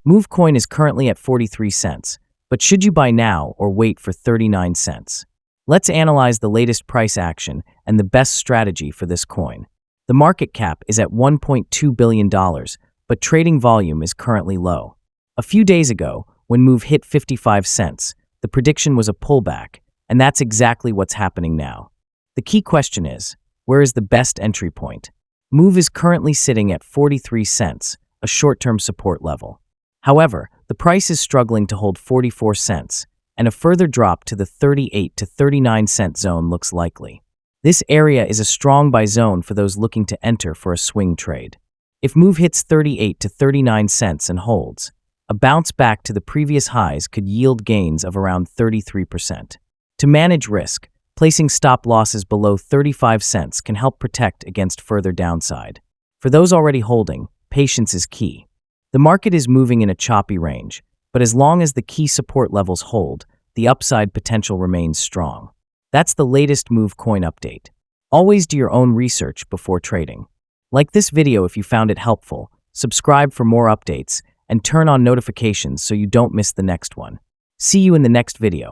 Move coin is currently at 43 cents, but should you buy now or wait for 39 cents? Let's analyze the latest price action and the best strategy for this coin. The market cap is at $1.2 billion, but trading volume is currently low. A few days ago, when Move hit 55 cents, the prediction was a pullback, and that's exactly what's happening now. The key question is, where is the best entry point? Move is currently sitting at 43 cents, a short-term support level. However, the price is struggling to hold 44 cents, and a further drop to the 38 to 39 cent zone looks likely. This area is a strong buy zone for those looking to enter for a swing trade. If Move hits 38 to 39 cents and holds, a bounce back to the previous highs could yield gains of around 33%. To manage risk, placing stop losses below 35 cents can help protect against further downside. For those already holding, patience is key. The market is moving in a choppy range, but as long as the key support levels hold, the upside potential remains strong. That's the latest Move coin update. Always do your own research before trading. Like this video if you found it helpful, subscribe for more updates, and turn on notifications so you don't miss the next one. See you in the next video.